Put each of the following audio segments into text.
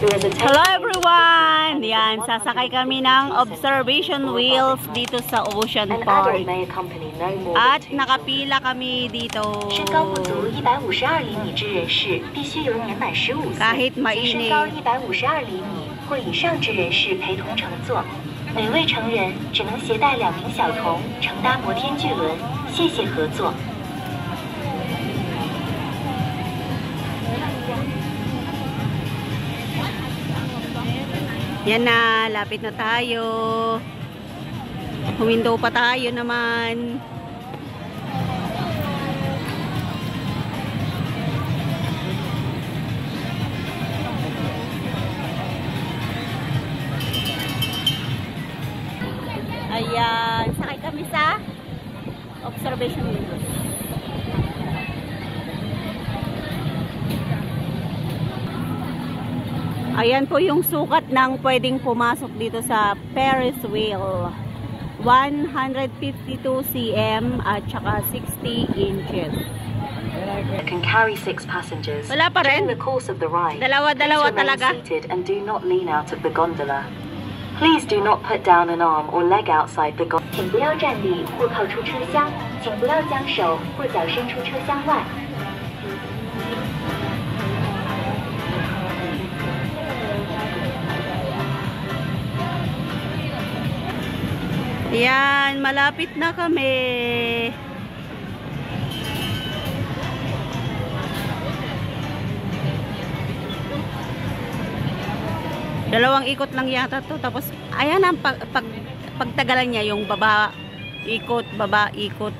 Hello everyone! Yan, sasakay kami ng observation wheels dito sa Ocean Park. At nakapila kami dito. Kahit mainit. 或以上之人士陪同乘坐，每位成人只能携带2名小童乘搭摩天巨轮。谢谢合作。 Yan na, lapit na tayo. Humindo pa tayo naman. Ayan, sakay kami sa observation windows. Ayan po yung sukat ng pwedeng pumasok dito sa Ferris wheel. 152 cm at saka 60 inches. Can carry 6 passengers. Wala pa rin. During the course of the ride, Dalawa-dalawa please remain talaga. seated and do not lean out of the gondola. Please do not put down an arm or leg outside the gondola. 请不要站立或靠出车厢，请不要将手或脚伸出车厢外。 Yan, malapit na kami. Dalawang ikot lang yata to. Tapos, ayan ang pagtagalan niya, yung baba, ikot, baba, ikot.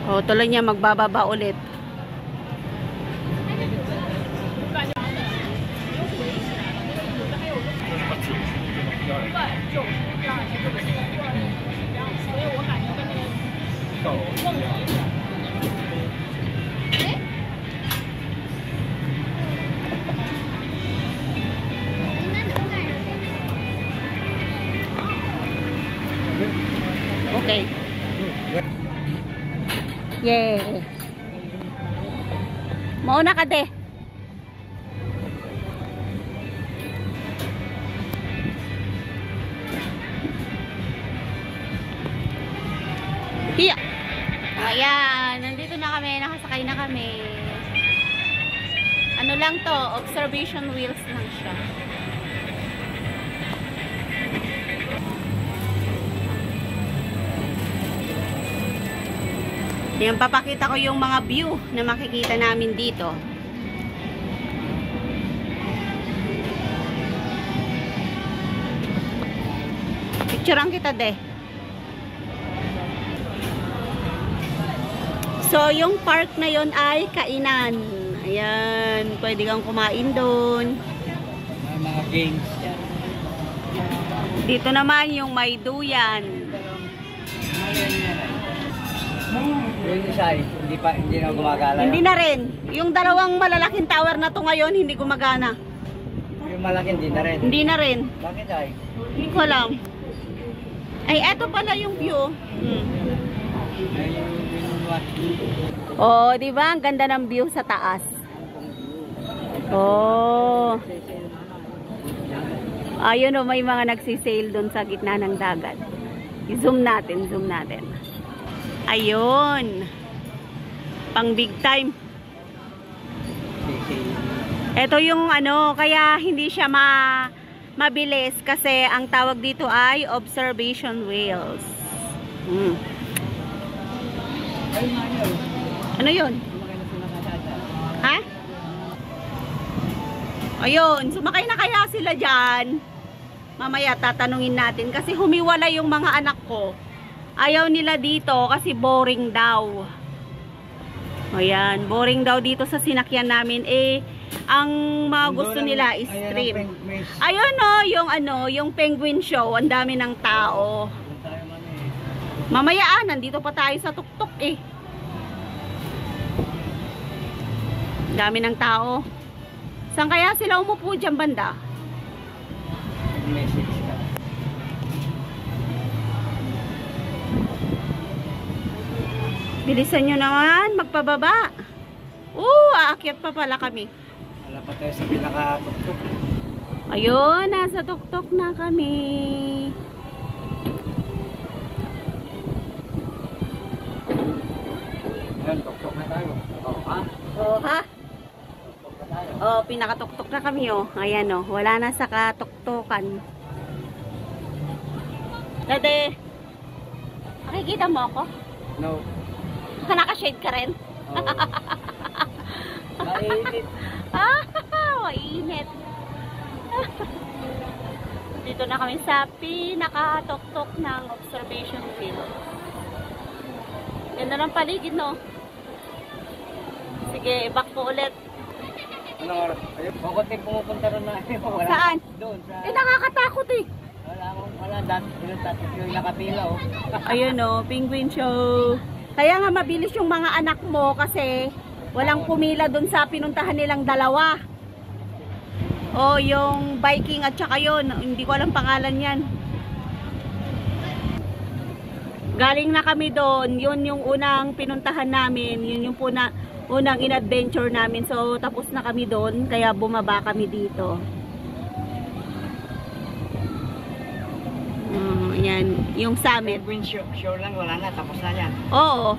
O, tuloy niya magbababa ulit. Okay. Yeah. Mauna ka de. Hiya. Ayan, nandito na kami, nakasakay na kami. Ano lang to, observation wheels lang siya. Yan, papakita ko yung mga view na makikita namin dito. Picturean kita, de. So, yung park na yon ay kainan. Ayan, pwede kang kumain doon. Mga games. Dito naman yung may duyan. Yung isa hindi na gumagala. Hindi na rin. Yung dalawang malalaking tower na to ngayon, hindi gumagana. Yung malaki hindi na rin. Hindi na rin. Bakit ay? Hindi ko alam. Ay, eto pala yung view. Oh, di ba? Ang ganda ng view sa taas. Oh. Ayun, oh, may mga nagsisail doon sa gitna ng dagat. I-zoom natin, zoom natin. Ayun. Pang big time. Ito yung ano, kaya hindi siya mabilis kasi ang tawag dito ay observation wheels. Ano yun? Ha? Ayun, sumakay na kaya sila dyan. Mamaya tatanungin natin kasi humiwalay yung mga anak ko. Ayaw nila dito kasi boring daw. Ayan, boring daw dito sa sinakyan namin. Eh, ang mga gusto nila is stream. Ayun no, yung ano, yung penguin show. Ang dami ng tao. Mamaya nandito pa tayo sa tuktok eh. Dami ng tao. Saan kaya sila umupo dyan banda? message ka. Bilisan nyo naman, magpababa. Aakyat pa pala kami. Wala pa tayo sa pinaka-tuktok. Ayun, nasa tuktok na kami. Ayan, tuktok na tayo. Oo, ha? Ha? Tuktok na tayo. Pinakatuktok na kami, Ayan, wala na sa katuktokan. Dade, nakikita mo ako? No. Naka-shade ka rin? Oo. Mainit. Mainit. Dito na kami sa pinakatuktok ng observation field. Yan na ng paligid, no? Sige, back po ulit. Anong oras? Ayun, kukunting pumupunta rin na. Wala. Saan? Doon, sa... Nakakatakot eh. Wala. Dati yung nakapila, Ayun, penguin show. Kaya nga mabilis yung mga anak mo kasi walang pumila dun sa pinuntahan nilang dalawa. Yung biking at saka yun. Hindi ko alam pangalan yan. Galing na kami doon. Yun yung unang pinuntahan namin. Yun yung unang in-adventure namin. So, tapos na kami doon. Kaya bumaba kami dito. Yan. Yung summit. Penguin show lang, wala na. Tapos na yan. Oo.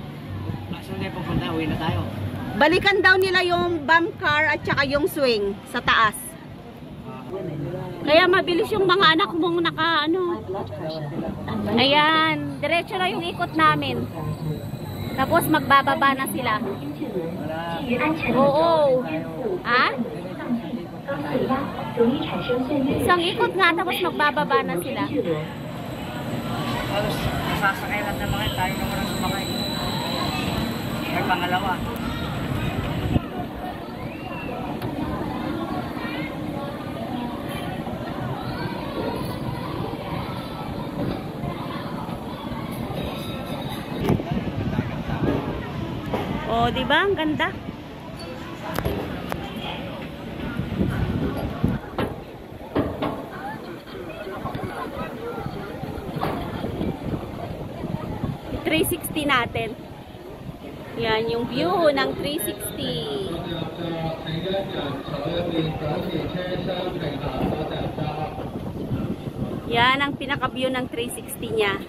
Saan na pupunta? Uwi na tayo. Balikan daw nila yung bump car at saka yung swing sa taas. Kaya mabilis yung mga anak mong Ayan, diretso na yung ikot namin. Tapos magbababa na sila. Oo. Ha? Isang ikot nga tapos magbababa na sila. Halos sasakay lang naman tayo naman ang sumakay. May pangalawa. Di ba? Ang ganda. .360 natin. Yan yung view ng 360. Yan ang pinaka-view ng 360 niya.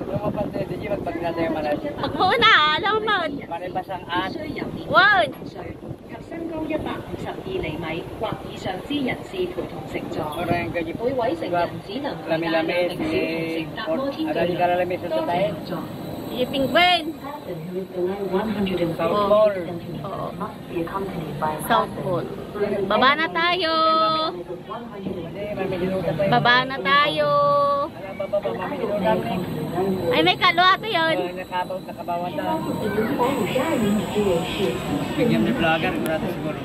Yung kapatid, hindi magpag na tayo malas. Pagmuna, alam mo. Malibas ang at. One. 及身高152厘米或以上之人士陪同乘坐。 Orang gaji 每位成人只能攜帶兩 lami-lami 名小童乘搭摩天 ada 輪 di karalami sa 多 tayo. 乘坐。 Si Penguin. South Pole. Oo. Must be accompanied by a South Pole. Baba na tayo. Hindi, mamihinutan tayo. Baba na tayo. Alam ba ba, mamihinutan tayo. Ay, may kalwato yun. Nakabawan na. Bigyan ni vlogger, gratis siguro.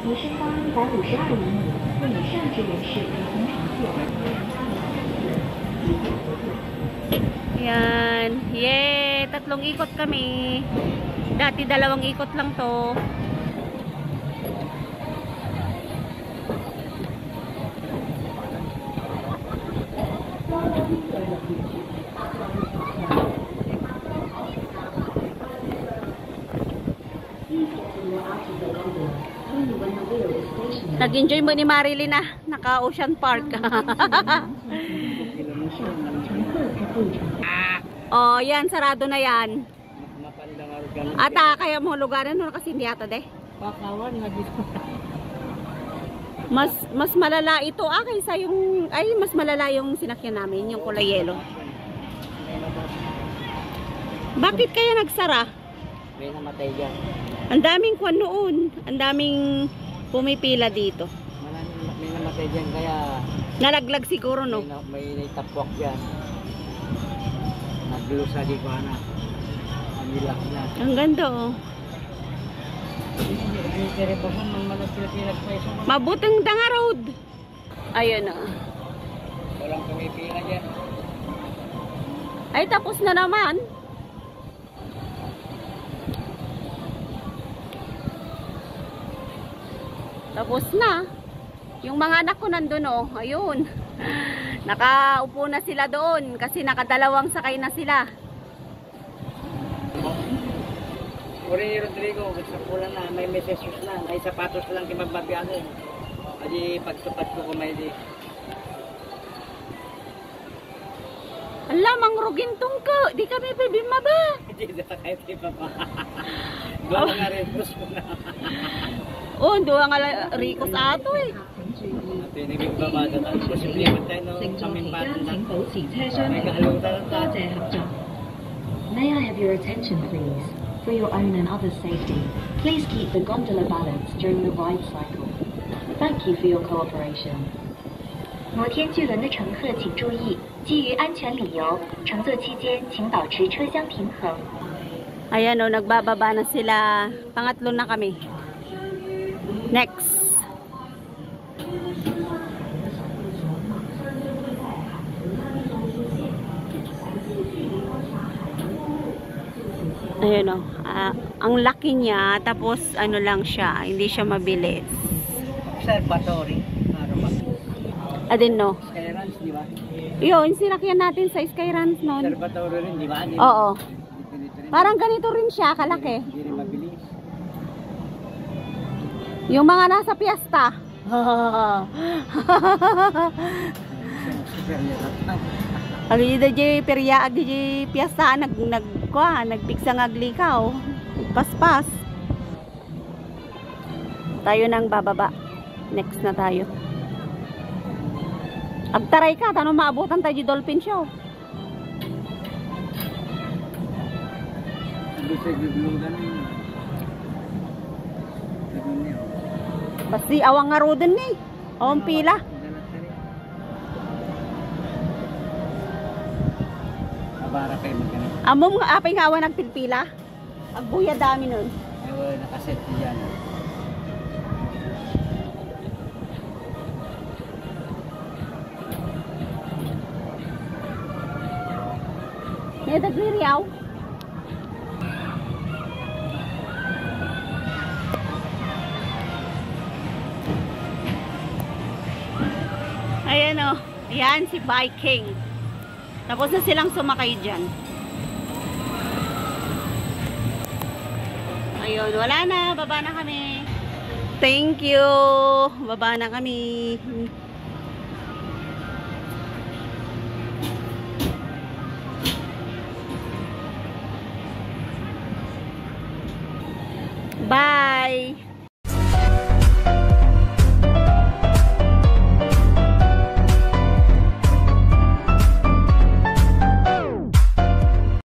Yan. Yay! 3 ikot kami. Dati 2 ikot lang to. Nag-enjoy mo ni Marilyn na naka-Ocean Park. Oh, yan, sarado na yan. Mapandang araw ganun. Ata, kaya mo lugaran no kasi hindi ata de. Pakawan nga dito. Mas malala ito kaysa yung mas malala yung sinakyan namin, yung kulay yellow. Bakit kaya nagsara? May namatay dyan. Ang daming kwan noon. Ang daming pumipila dito. May namatay dyan kaya Nalaglag siguro, no? may naitapwak dyan. Naglusa di ko na. Nilak na. Ang ganda, oh. Mabuting danga road. Ayun, oh. Walang pumipila dyan. Ay, tapos na naman. Tapos na. Yung mga anak ko nandun, oh. Ayun. Nakaupo na sila doon kasi nakadalawang sakay na sila. Uri ni Rodrigo, gusto ko lang na may mesesos na. May sapatos lang kimagbabiyago. Adi pagtupad ko kumaydi. Ala, mangrugintong ka. Di kami pibima ba? Hindi na kahit iba pa. Doon nga rin, gusto ko na. Oh, doon nga Rico sa ato eh. At inibig ba ba doon? Posible mo tayo no, pamimpatan lang. May kahalutan lang tayo. May I have your attention, please? For your own and others' safety, please keep the gondola balanced during the ride cycle. Thank you for your cooperation. 摩天巨轮的乘客请注意，基于安全理由，乘坐期间请保持车厢平衡。 Ayan o, nagbababa na sila. Pangatlo na kami. Next. Ayan o. Ang laki niya, tapos ano lang siya, hindi siya mabilis. Observatory. Adin no. Skyruns, di ba? Yun, sinakyan natin sa Skyruns noon. Observatory rin, di ba? Oo. Parang ganito rin siya, kalaki. Hindi rin mabilis. Yung mga nasa piyesta. Agi di perya agi di piyesta nagpiksang aglikaw. Paspas. Tayo nang bababa. Next na tayo. Agtaray ka, tanong maabutan tayo di dolphin show. Basti awang nga roden ni. Awang pila. Abara kayo magkano. Amom nga apay nga awan nagpilpila. Agbuya dami nun. Ay, nakaset diyan. May dagliriyaw. Ayan o. Ayan si Viking. Tapos na silang sumakay dyan. Ayun, wala na. Baba na kami. Thank you. Baba na kami. Bye.